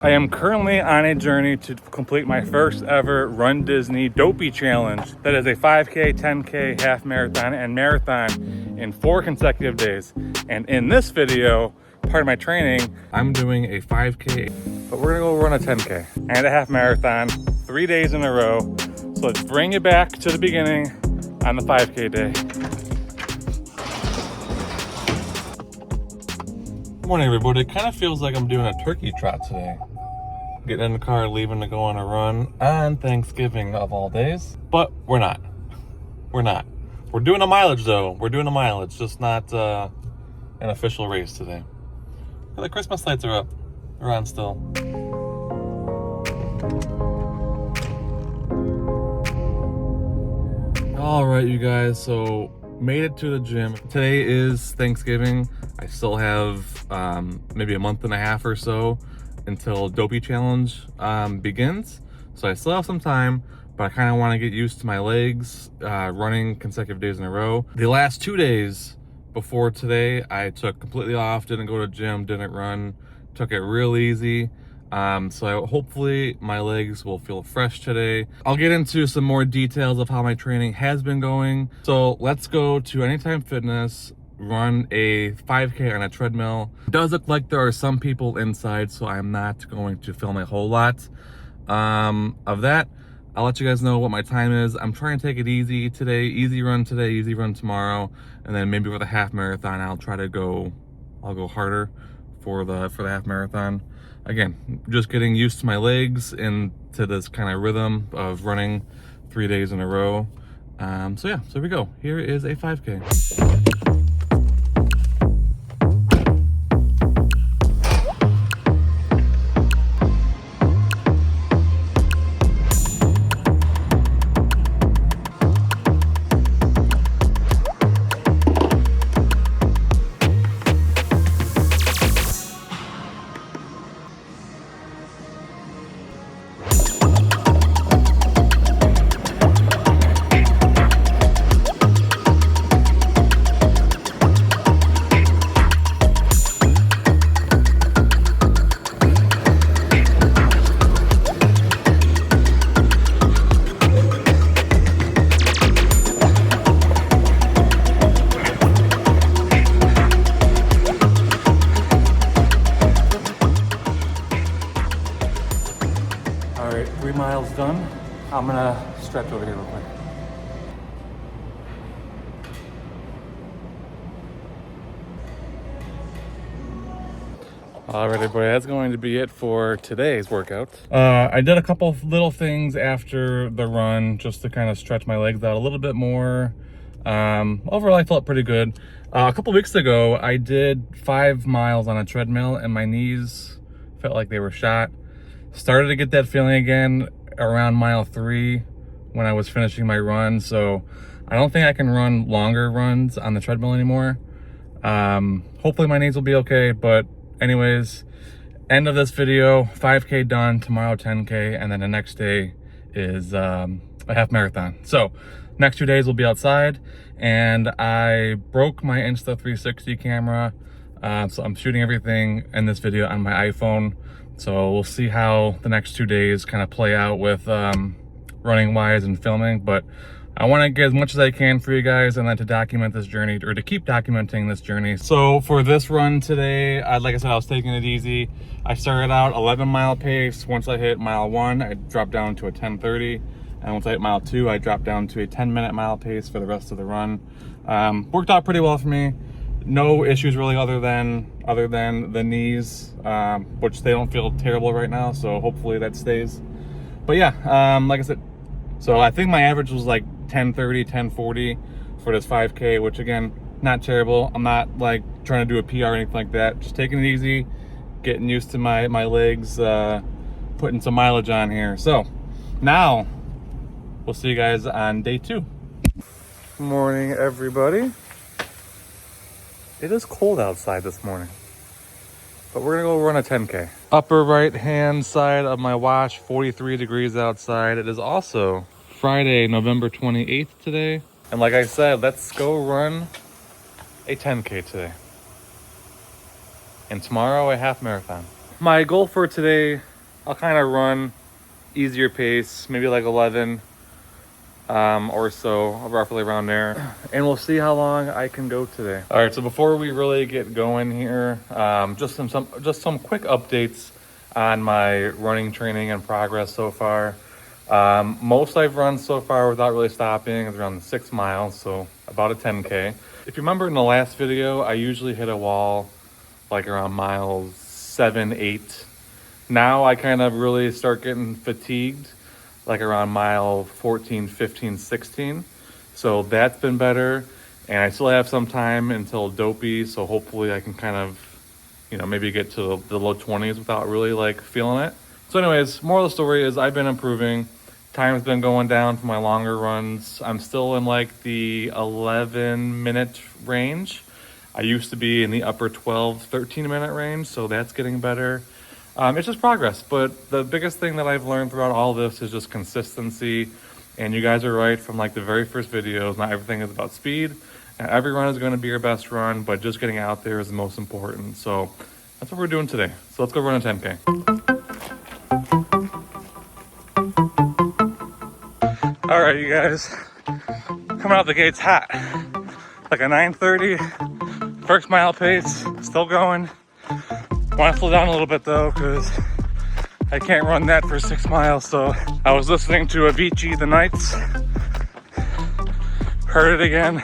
I am currently on a journey to complete my first ever Run Disney Dopey challenge. That is a 5K, 10K, half marathon, and marathon in 4 consecutive days. And in this video, part of my training, I'm doing a 5K, but we're gonna go run a 10K and a half marathon 3 days in a row. So let's bring it back to the beginning on the 5K day. Good morning, everybody. It kind of feels like I'm doing a turkey trot today. Getting in the car, leaving to go on a run on Thanksgiving of all days. But we're not. We're not. We're doing a mileage though. We're doing a mileage, just not an official race today. The Christmas lights are up. They're on still. All right, you guys, so made it to the gym. Today is Thanksgiving. I still have maybe a month and a half or so until Dopey challenge begins. So I still have some time, but I kind of want to get used to my legs running consecutive days in a row. The last 2 days before today, I took completely off, didn't go to gym, didn't run, took it real easy. So hopefully my legs will feel fresh today. I'll get into some more details of how my training has been going. So let's go to Anytime Fitness, run a 5K on a treadmill. It does look like there are some people inside, so I'm not going to film a whole lot of that. I'll let you guys know what my time is. I'm trying to take it easy today, easy run today, easy run tomorrow, and then maybe with a half marathon, I'll go harder for the half marathon. Again, just getting used to my legs and to this kind of rhythm of running 3 days in a row. So yeah, so here we go. Here is a 5K. All right, 3 miles done. I'm gonna stretch over here real quick. All right, everybody, that's going to be it for today's workout. I did a couple of little things after the run just to kind of stretch my legs out a little bit more. Overall, I felt pretty good. A couple weeks ago, I did 5 miles on a treadmill and my knees felt like they were shot. Started to get that feeling again around mile 3 when I was finishing my run. So I don't think I can run longer runs on the treadmill anymore. Hopefully my knees will be okay, but anyways, end of this video, 5K done, tomorrow 10K, and then the next day is a half marathon. So next 2 days we'll be outside, and I broke my Insta360 camera. So I'm shooting everything in this video on my iPhone. So we'll see how the next 2 days kind of play out with running wise and filming, but I want to get as much as I can for you guys and then to document this journey, or to keep documenting this journey. So for this run today, like I said, I was taking it easy. I started out 11-mile pace. Once I hit mile 1, I dropped down to a 10:30. And once I hit mile 2, I dropped down to a 10-minute mile pace for the rest of the run. Worked out pretty well for me. No issues really other than the knees, which they don't feel terrible right now, so hopefully that stays. But yeah, like I said, so I think my average was like 10:30, 10:40 for this 5K, which again, not terrible. I'm not like trying to do a PR or anything like that. Just taking it easy, getting used to my legs, putting some mileage on here. So now we'll see you guys on day 2. Good morning, everybody. It is cold outside this morning, but we're gonna go run a 10K. Upper right hand side of my watch, 43 degrees outside. It is also Friday, November 28th today. And like I said, let's go run a 10K today. And tomorrow a half marathon. My goal for today I'll kind of run easier pace, maybe like 11 or so, roughly around there. And we'll see how long I can go today. All right, so before we really get going here, just some quick updates on my running training and progress so far. Most I've run so far without really stopping is around 6 miles, so about a 10K. If you remember in the last video, I usually hit a wall like around miles 7, 8. Now I kind of really start getting fatigued like around mile 14, 15, 16. So that's been better. And I still have some time until Dopey, so hopefully I can kind of, you know, maybe get to the low 20s without really like feeling it. So anyways, moral of the story is I've been improving. Time's been going down for my longer runs. I'm still in like the 11-minute range. I used to be in the upper 12, 13-minute range, so that's getting better. It's just progress, but the biggest thing that I've learned throughout all this is just consistency. And you guys are right from like the very first videos, not everything is about speed. Not every run is going to be your best run, but just getting out there is the most important. So that's what we're doing today. So let's go run a 10K. All right, you guys, coming out the gates hot, like a 9:30, first mile pace, still going. Want to slow down a little bit though, because I can't run that for 6 miles. So I was listening to Avicii The Nights, heard it again,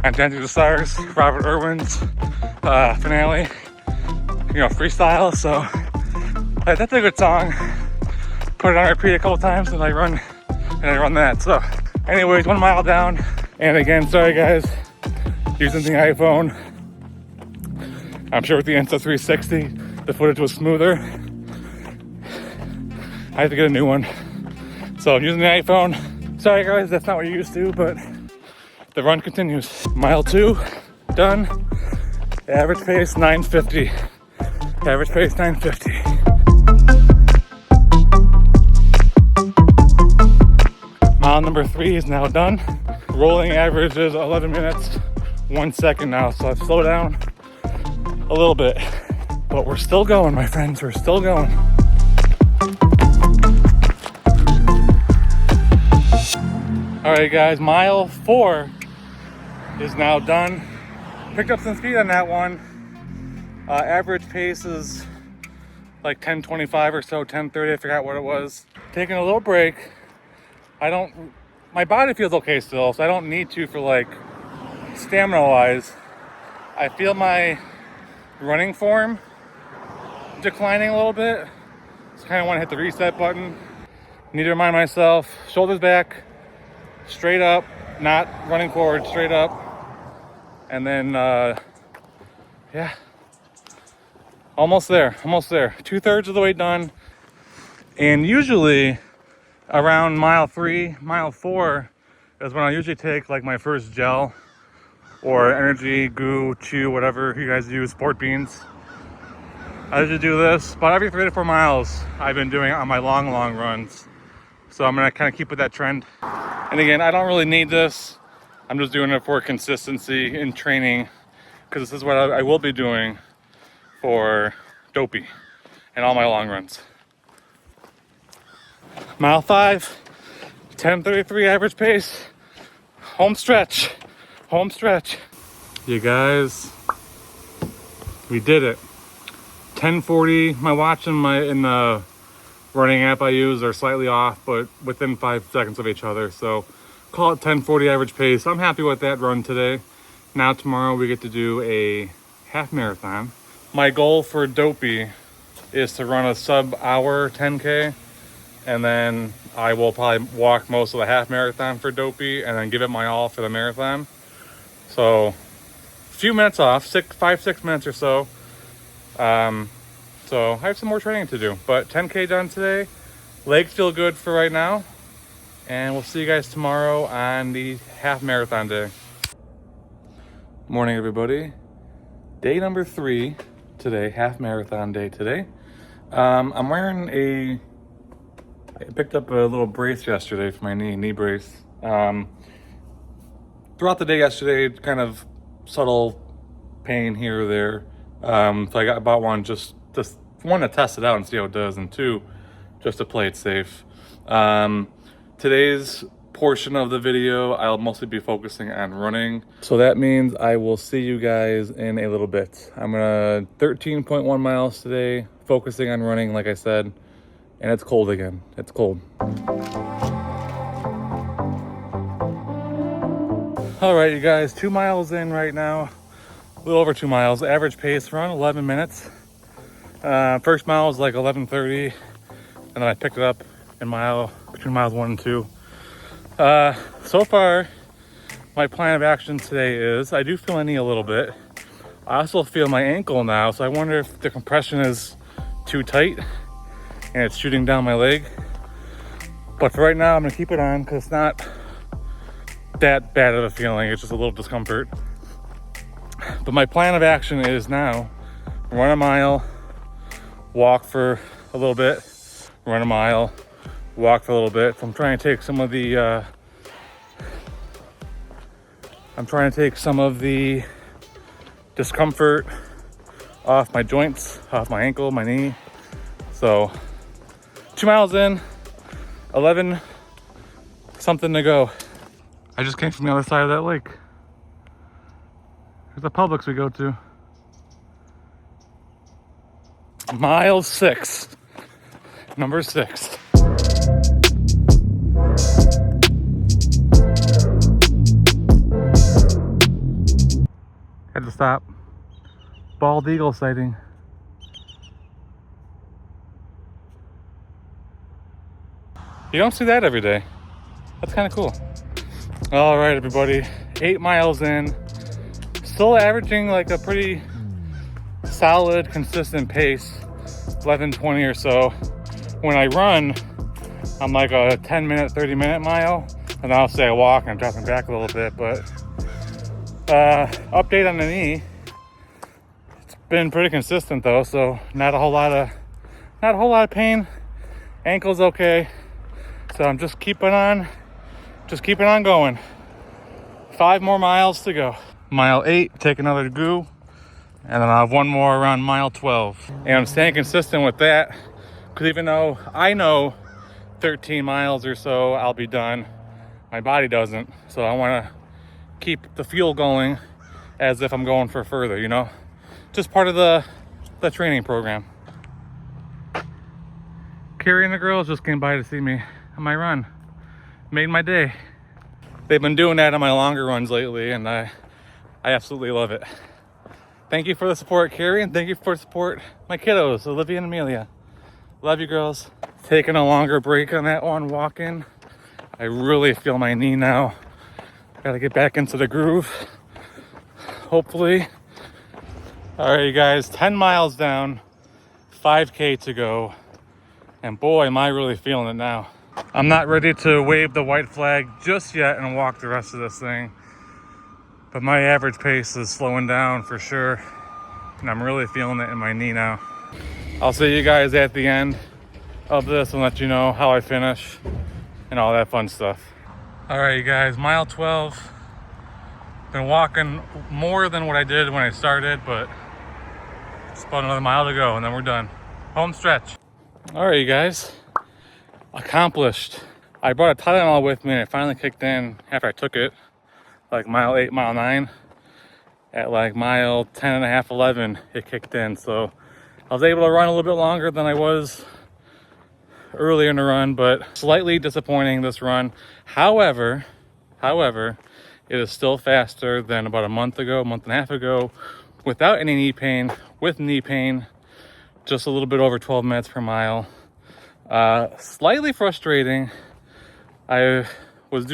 and Dancing with the Stars, Robert Irwin's finale, you know, freestyle. So that's a good song. Put it on repeat a couple times and I run that. So anyways, 1 mile down. And again, sorry guys, using the iPhone. I'm sure with the Insta360, the footage was smoother. I have to get a new one. So I'm using the iPhone. Sorry guys, that's not what you're used to, but the run continues. Mile 2, done. Average pace 9:50. Average pace 9:50. Mile number 3 is now done. Rolling average is 11 minutes, 1 second now. So I've slowed down a little bit, but we're still going, my friends. We're still going. All right, guys, mile 4 is now done. Picked up some speed on that one. Average pace is like 10:25 or so, 10:30. I forgot what it was. Taking a little break. My body feels okay still, so I don't need to for like stamina wise. I feel my running form declining a little bit. Just kind of want to hit the reset button. Need to remind myself, shoulders back, straight up, not running forward, straight up. And then, yeah, almost there. 2/3 of the way done. And usually around mile 3, mile 4 is when I usually take like my first gel or energy, goo, chew, whatever you guys use, sport beans. I usually do this about every 3 to 4 miles. I've been doing it on my long runs. So I'm gonna kind of keep with that trend. And again, I don't really need this. I'm just doing it for consistency in training, because this is what I will be doing for Dopey and all my long runs. Mile 5, 10:33 average pace, home stretch. You guys, we did it. 10:40. My watch and in the running app I use are slightly off, but within 5 seconds of each other. So call it 10:40 average pace. I'm happy with that run today. Now tomorrow we get to do a half marathon. My goal for Dopey is to run a sub-hour 10K, and then I will probably walk most of the half marathon for Dopey and then give it my all for the marathon. So a few minutes off, 5-6 minutes or so. So I have some more training to do, but 10K done today. Legs feel good for right now. And we'll see you guys tomorrow on the half marathon day. Morning, everybody. Day number 3 today, half marathon day today. I'm wearing I picked up a little brace yesterday for my knee brace. Throughout the day yesterday, kind of subtle pain here or there. So I bought one just one to test it out and see how it does, and 2, just to play it safe. Today's portion of the video, I'll mostly be focusing on running. So that means I will see you guys in a little bit. I'm gonna 13.1 miles today, focusing on running, like I said, and it's cold again. It's cold. All right, you guys, 2 miles in right now, a little over 2 miles. Average pace run, 11 minutes. First mile was like 11:30, and then I picked it up in between miles 1 and 2. So far, my plan of action today is, I do feel my knee a little bit. I also feel my ankle now, so I wonder if the compression is too tight and it's shooting down my leg. But for right now, I'm gonna keep it on because it's not that bad of a feeling, it's just a little discomfort. But my plan of action is now run a mile, walk for a little bit, run a mile, walk for a little bit. So I'm trying to take some of the discomfort off my joints, off my ankle, my knee. So 2 miles in, 11 something to go. I just came from the other side of that lake. There's the Publix we go to. Mile 6, number 6. Had to stop. Bald eagle sighting. You don't see that every day. That's kind of cool. All right, everybody, 8 miles in. Still averaging like a pretty solid, consistent pace, 11:20 or so. When I run, I'm like a 10-minute, 30-minute mile, and I'll say I walk and I'm dropping back a little bit. But update on the knee, it's been pretty consistent though, so not a whole lot of pain. Ankle's okay, so I'm just keeping on going. 5 more miles to go. Mile 8, take another goo, and then I'll have one more around mile 12. And I'm staying consistent with that, because even though I know 13 miles or so I'll be done, my body doesn't. So I want to keep the fuel going as if I'm going for further, you know? Just part of the training program. Carrie and the girls just came by to see me on my run. Made my day. They've been doing that on my longer runs lately, and I absolutely love it. Thank you for the support, Carrie, and thank you for the support, my kiddos, Olivia and Amelia. Love you, girls. Taking a longer break on that one, walking. I really feel my knee now. Gotta get back into the groove, hopefully. All right, you guys, 10 miles down, 5K to go, and boy, am I really feeling it now. I'm not ready to wave the white flag just yet and walk the rest of this thing, but my average pace is slowing down for sure, and I'm really feeling it in my knee now. I'll see you guys at the end of this and let you know how I finish and all that fun stuff. All right, you guys, mile 12. Been walking more than what I did when I started, but just about another mile to go and then we're done. Home stretch. All right, you guys. Accomplished. I brought a Tylenol with me and it finally kicked in after I took it, like mile 8, mile 9. At like mile 10 and a half, 11, it kicked in. So I was able to run a little bit longer than I was earlier in the run, but slightly disappointing this run. However, it is still faster than about a month and a half ago, without any knee pain, with knee pain, just a little bit over 12 minutes per mile. Slightly frustrating. I was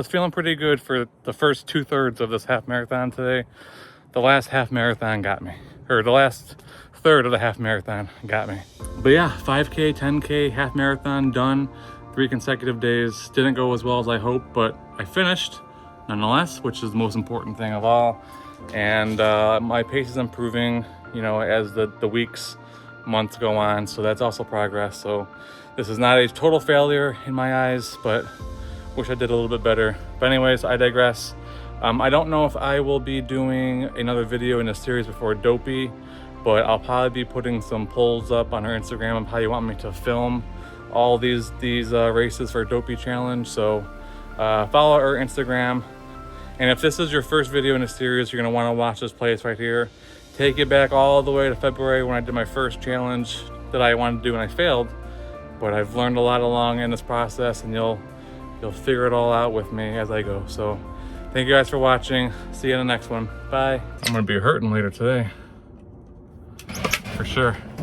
feeling pretty good for the first 2/3 of this half marathon today. The last half marathon got me, or the last third of the half marathon got me. But yeah, 5K, 10K, half marathon done, 3 consecutive days. Didn't go as well as I hoped, but I finished nonetheless, which is the most important thing of all. And my pace is improving, you know, as the weeks, months go on. So that's also progress. So this is not a total failure in my eyes, but wish I did a little bit better. But anyways, I digress. I don't know if I will be doing another video in this series before Dopey, but I'll probably be putting some polls up on her Instagram of how you want me to film all these races for Dopey challenge. So follow our Instagram. And if this is your first video in a series, you're gonna wanna watch this place right here. Take it back all the way to February when I did my first challenge that I wanted to do and I failed. But I've learned a lot along in this process, and you'll figure it all out with me as I go. So thank you guys for watching. See you in the next one. Bye. I'm gonna be hurting later today, for sure.